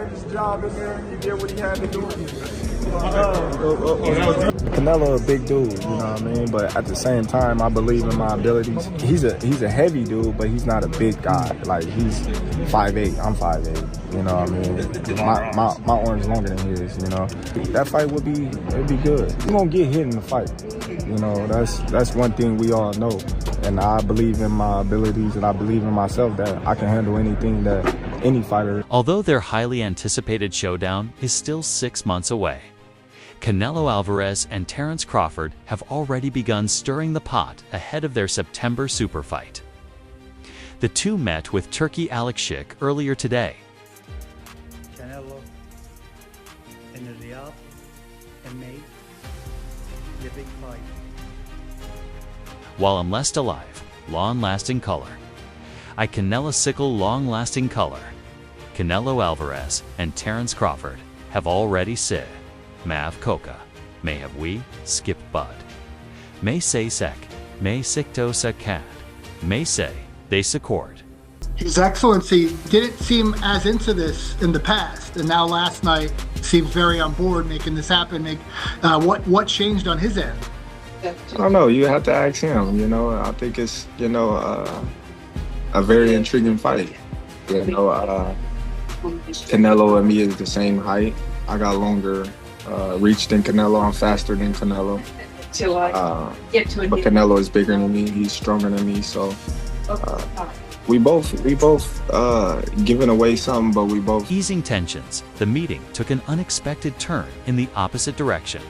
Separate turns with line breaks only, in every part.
did his job in there. He did what he had to do.
Canelo a big dude, you know what I mean? But at the same time, I believe in my abilities. He's a heavy dude, but he's not a big guy. Like, he's 5'8", I'm 5'8", you know what I mean? My arm's longer than his, you know? That fight it'd be good. You're gonna get hit in the fight, you know? That's one thing we all know. And I believe in my abilities, and I believe in myself that I can handle anything that any fighter.
Although their highly anticipated showdown is still 6 months away, Canelo Alvarez and Terence Crawford have already begun stirring the pot ahead of their September super fight. The two met with Turki Alalshikh earlier today.
Canelo in the Riyadh and made the big fight.
While I'm less alive, long-lasting color. I Canelo sickle long-lasting color. Canelo Alvarez and Terence Crawford have already said, Mav Coca, may have we skip bud. May say sec, may sikto sekad, may say they secord.
His Excellency didn't seem as into this in the past, and now last night seems very on board making this happen. What changed on his end?
I don't know. You have to ask him. You know, I think it's a very intriguing fight. You know, Canelo and me is the same height. I got longer reach than Canelo. I'm faster than Canelo. But Canelo is bigger than me. He's stronger than me. So we both giving away something, but we both
easing tensions. The meeting took an unexpected turn in the opposite direction.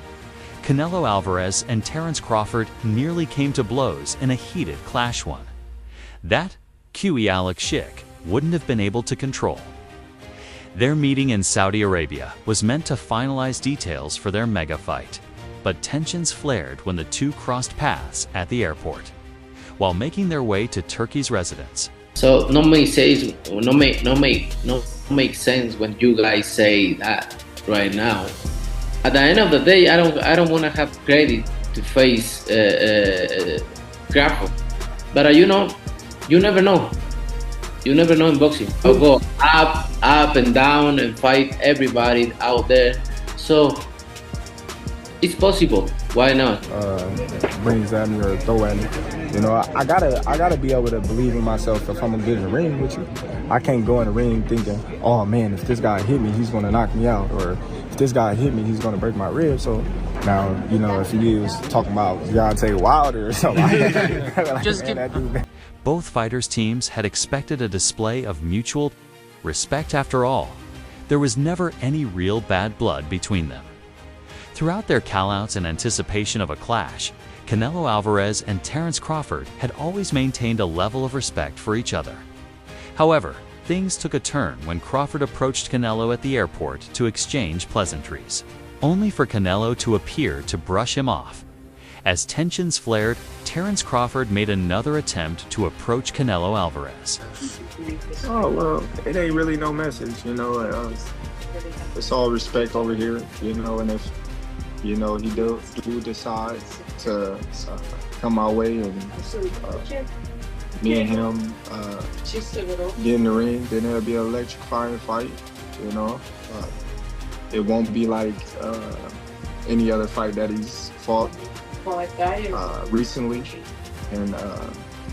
Canelo Alvarez and Terence Crawford nearly came to blows in a heated clash one. That Turki Alalshikh wouldn't have been able to control. Their meeting in Saudi Arabia was meant to finalize details for their mega fight, but tensions flared when the two crossed paths at the airport. While making their way to Turkey's residence.
So no make sense when you guys say that right now. At the end of the day, I don't want to have credit to face Crawford, but you know, you never know. You never know in boxing. I'll go up and down and fight everybody out there. So it's possible. Why not?
Rings at me or throw at me. You know, I gotta be able to believe in myself if I'm gonna get in the ring with you. I can't go in the ring thinking, oh man, if this guy hit me, he's gonna knock me out, or if this guy hit me, he's gonna break my ribs. So now, you know, if he was talking about Deontay Wilder or something,
Both fighters' teams had expected a display of mutual respect. After all, there was never any real bad blood between them. Throughout their callouts in anticipation of a clash, Canelo Alvarez and Terence Crawford had always maintained a level of respect for each other. However, things took a turn when Crawford approached Canelo at the airport to exchange pleasantries, only for Canelo to appear to brush him off. As tensions flared, Terence Crawford made another attempt to approach Canelo Alvarez.
Oh, well, it ain't really no message, you know. It's all respect over here, you know, and if, you know, he do decide to come my way and me and him get in the ring, then it'll be an electrifying fight, you know. It won't be like any other fight that he's fought recently, and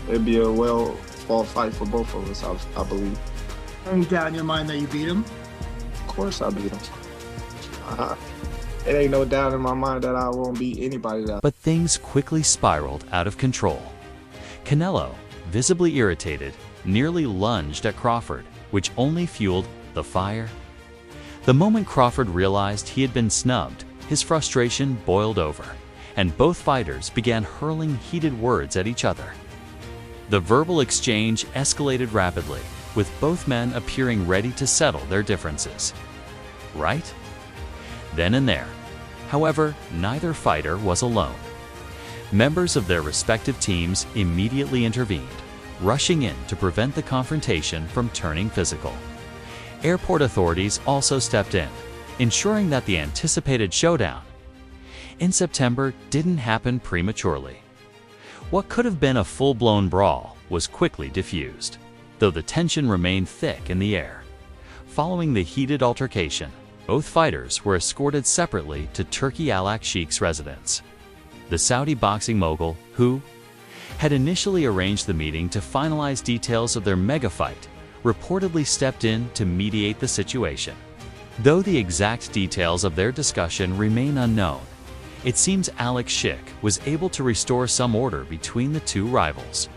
it'd be a well-fought fight for both of us, I believe.
Any doubt in your mind that you beat him?
Of course I beat him. It ain't no doubt in my mind that I won't beat anybody.
But things quickly spiraled out of control. Canelo, visibly irritated, nearly lunged at Crawford, which only fueled the fire. The moment Crawford realized he had been snubbed, his frustration boiled over, and both fighters began hurling heated words at each other. The verbal exchange escalated rapidly, with both men appearing ready to settle their differences. Right? Then and there. However, neither fighter was alone. Members of their respective teams immediately intervened, rushing in to prevent the confrontation from turning physical. Airport authorities also stepped in, ensuring that the anticipated showdown in September didn't happen prematurely. What could have been a full-blown brawl was quickly diffused, though the tension remained thick in the air. Following the heated altercation, both fighters were escorted separately to Turki Alalshikh's residence. The Saudi boxing mogul, who had initially arranged the meeting to finalize details of their mega fight, reportedly stepped in to mediate the situation. Though the exact details of their discussion remain unknown, it seems Alalshikh was able to restore some order between the two rivals.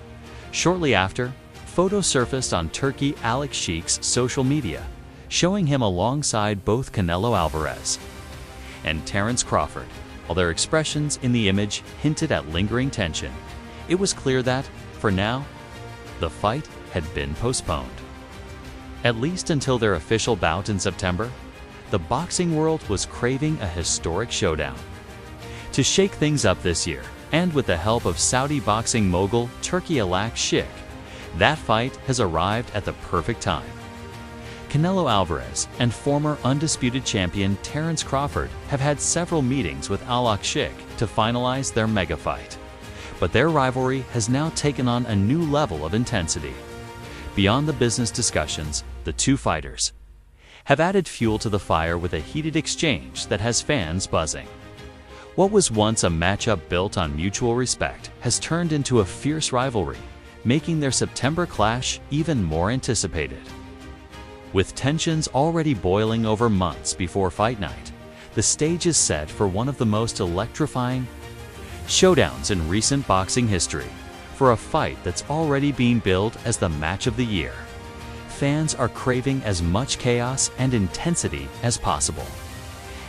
Shortly after, photos surfaced on Turki Alalshikh's social media, showing him alongside both Canelo Alvarez and Terence Crawford. While their expressions in the image hinted at lingering tension, it was clear that, for now, the fight had been postponed. At least until their official bout in September, the boxing world was craving a historic showdown. To shake things up this year, and with the help of Saudi boxing mogul Turki Alalshikh, that fight has arrived at the perfect time. Canelo Alvarez and former undisputed champion Terence Crawford have had several meetings with Alalshikh to finalize their mega fight. But their rivalry has now taken on a new level of intensity. Beyond the business discussions, the two fighters have added fuel to the fire with a heated exchange that has fans buzzing. What was once a matchup built on mutual respect has turned into a fierce rivalry, making their September clash even more anticipated. With tensions already boiling over months before fight night, the stage is set for one of the most electrifying showdowns in recent boxing history, for a fight that's already being billed as the match of the year. Fans are craving as much chaos and intensity as possible,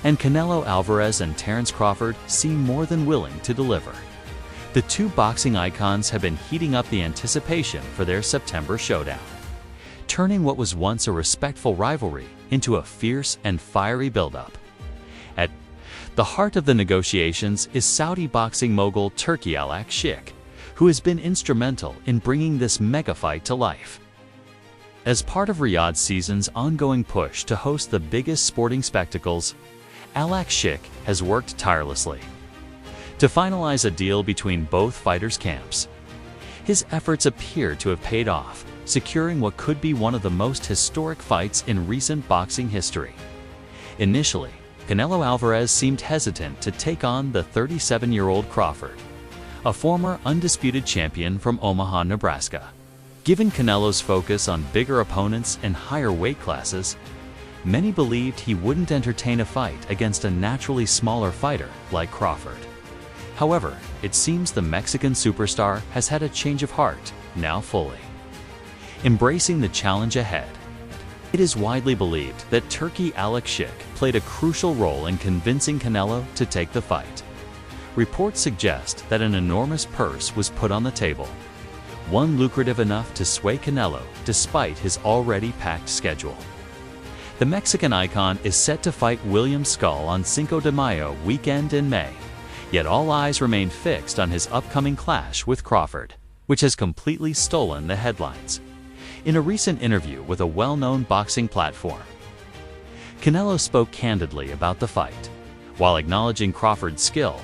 and Canelo Alvarez and Terence Crawford seem more than willing to deliver. The two boxing icons have been heating up the anticipation for their September showdown, turning what was once a respectful rivalry into a fierce and fiery buildup. At the heart of the negotiations is Saudi boxing mogul Turki Alalshikh, who has been instrumental in bringing this mega fight to life. As part of Riyadh's season's ongoing push to host the biggest sporting spectacles, Alalshikh has worked tirelessly to finalize a deal between both fighters' camps. His efforts appear to have paid off, securing what could be one of the most historic fights in recent boxing history. Initially, Canelo Alvarez seemed hesitant to take on the 37-year-old Crawford, a former undisputed champion from Omaha, Nebraska. Given Canelo's focus on bigger opponents and higher weight classes, many believed he wouldn't entertain a fight against a naturally smaller fighter like Crawford. However, it seems the Mexican superstar has had a change of heart, now fully embracing the challenge ahead. It is widely believed that Turki Alalshikh played a crucial role in convincing Canelo to take the fight. Reports suggest that an enormous purse was put on the table, one lucrative enough to sway Canelo despite his already packed schedule. The Mexican icon is set to fight William Skull on Cinco de Mayo weekend in May, yet all eyes remain fixed on his upcoming clash with Crawford, which has completely stolen the headlines. In a recent interview with a well-known boxing platform, Canelo spoke candidly about the fight, while acknowledging Crawford's skill